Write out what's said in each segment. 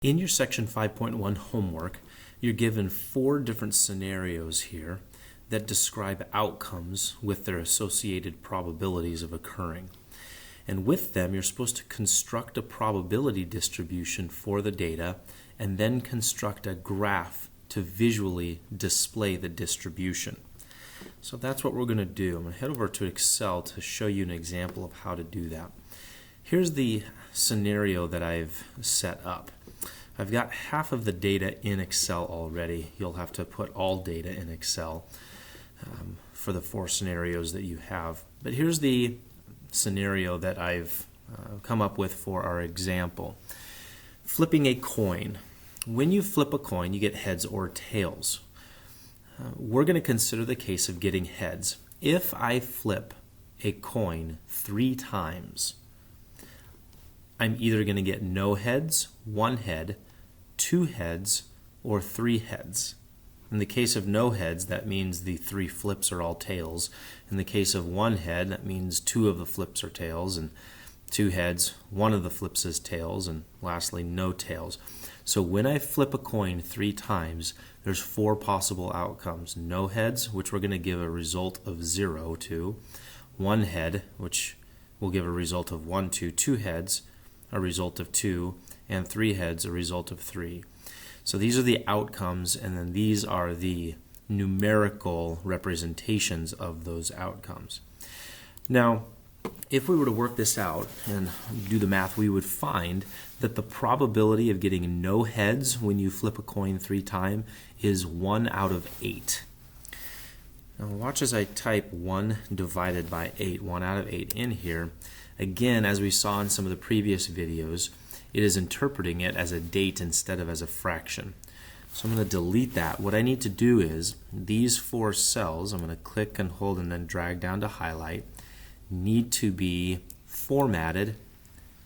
In your Section 5.1 homework, you're given 4 different scenarios here that describe outcomes with their associated probabilities of occurring. And with them, you're supposed to construct a probability distribution for the data and then construct a graph to visually display the distribution. So that's what we're going to do. I'm going to head over to Excel to show you an example of how to do that. Here's the scenario that I've set up. I've got half of the data in Excel already. You'll have to put all data in Excel for the 4 scenarios that you have. But here's the scenario that I've come up with for our example. Flipping a coin. When you flip a coin, you get heads or tails. We're going to consider the case of getting heads. If I flip a coin 3 times, I'm either going to get no heads, 1 head, 2 heads, or 3 heads. In the case of no heads, that means the 3 flips are all tails. In the case of 1 head, that means 2 of the flips are tails, and 2 heads, 1 of the flips is tails, and lastly, no tails. So when I flip a coin 3 times, there's 4 possible outcomes. No heads, which we're going to give a result of 0 to. 1 head, which will give a result of 1 to. 2 heads, a result of 2, and 3 heads, a result of 3. So these are the outcomes, and then these are the numerical representations of those outcomes. Now, if we were to work this out and do the math, we would find that the probability of getting no heads when you flip a coin 3 times is 1 out of 8. Now watch as I type 1 divided by 8, 1 out of 8 in here. Again, as we saw in some of the previous videos, it is interpreting it as a date instead of as a fraction. So I'm going to delete that. What I need to do is these 4 cells, I'm going to click and hold and then drag down to highlight, need to be formatted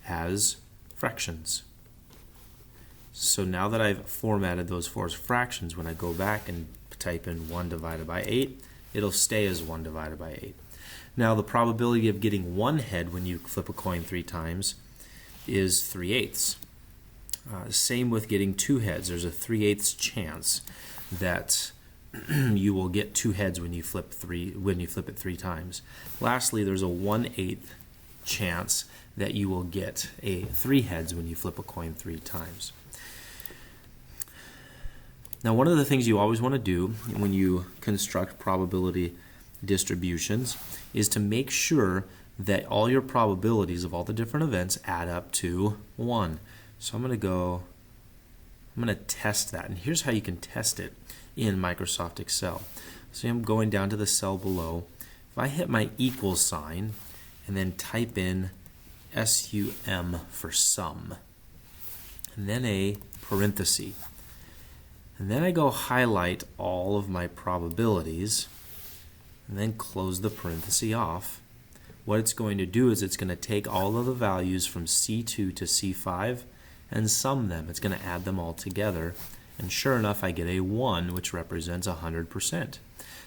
as fractions. So now that I've formatted those 4 fractions, when I go back and type in 1 divided by 8, it'll stay as 1 divided by 8. Now the probability of getting 1 head when you flip a coin 3 times is 3/8. Same with getting 2 heads. There's a 3/8 chance that you will get 2 heads when you flip it 3 times. Lastly, there's a 1/8 chance that you will get 3 heads when you flip a coin 3 times. Now, one of the things you always want to do when you construct probability distributions is to make sure that all your probabilities of all the different events add up to 1. So I'm going to test that. And here's how you can test it in Microsoft Excel. So I'm going down to the cell below. If I hit my equals sign and then type in SUM for sum, and then a parenthesis, and then I go highlight all of my probabilities, and then close the parenthesis off, what it's going to do is it's going to take all of the values from C2 to C5 and sum them. It's going to add them all together. And sure enough, I get a 1, which represents 100%.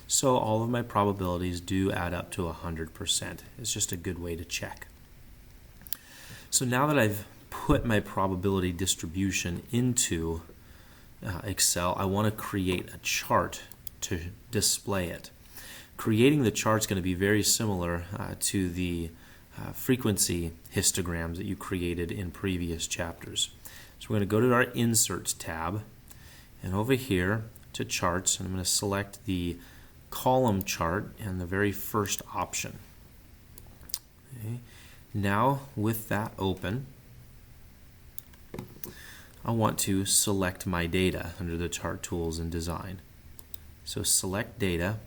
So all of my probabilities do add up to 100%. It's just a good way to check. So now that I've put my probability distribution into Excel, I want to create a chart to display it. Creating the chart is going to be very similar to the frequency histograms that you created in previous chapters. So we're going to go to our Insert tab, and over here to Charts, and I'm going to select the column chart and the very first option. Okay. Now with that open, I want to select my data under the Chart Tools and Design. So select Data,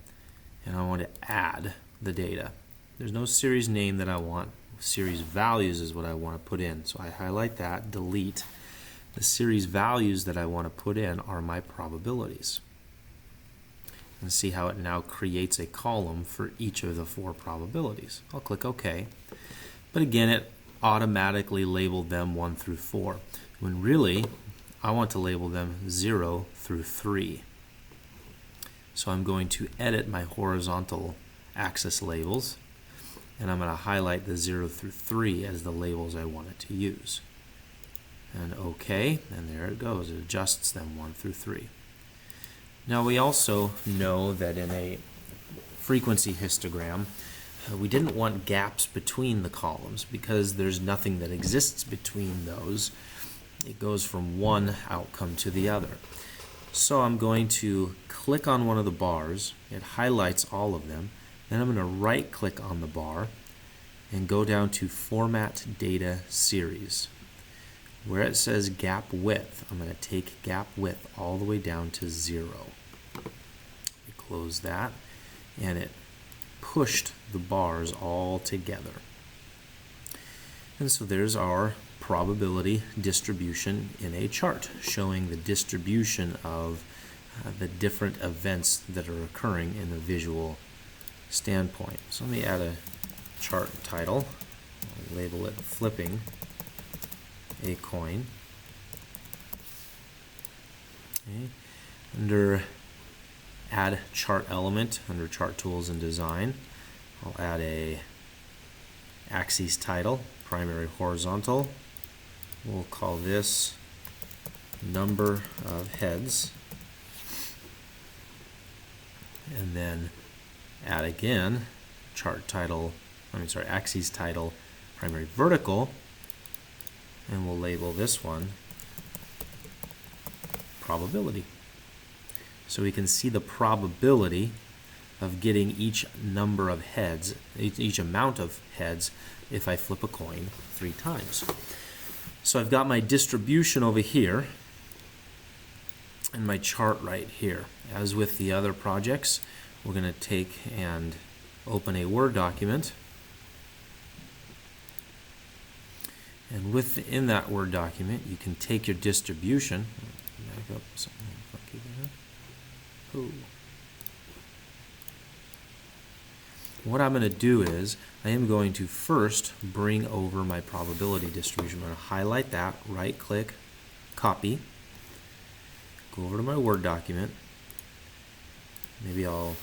and I want to add the data. There's no series name that I want. Series values is what I want to put in. So I highlight that, delete. The series values that I want to put in are my probabilities. And see how it now creates a column for each of the 4 probabilities. I'll click OK. But again, it automatically labeled them 1 through 4, when really I want to label them 0 through 3. So I'm going to edit my horizontal axis labels, and I'm going to highlight the 0 through 3 as the labels I want it to use. and OK, and there it goes. It adjusts them 1 through 3. Now we also know that in a frequency histogram, we didn't want gaps between the columns because there's nothing that exists between those. It goes from one outcome to the other. So I'm going to click on one of the bars. It highlights all of them. Then I'm going to right click on the bar and go down to Format Data Series. Where it says gap width, I'm going to take gap width all the way down to 0. Close that, and it pushed the bars all together. And so there's our probability distribution in a chart, showing the distribution of the different events that are occurring in a visual standpoint. So let me add a chart title. I'll label it Flipping a Coin. Okay. Under Add Chart Element, under Chart Tools and Design, I'll add a axis title, primary horizontal. We'll call this Number of Heads. And then add again axis title, primary vertical, and we'll label this one Probability. So we can see the probability of getting each number of heads, each amount of heads, if I flip a coin 3 times. So I've got my distribution over here and my chart right here. As with the other projects, we're going to take and open a Word document. And within that Word document, you can take your distribution. Back up something funky there. Ooh. What I'm going to do is I am going to first bring over my probability distribution. I'm going to highlight that, right click, copy, go over to my Word document. Maybe I'll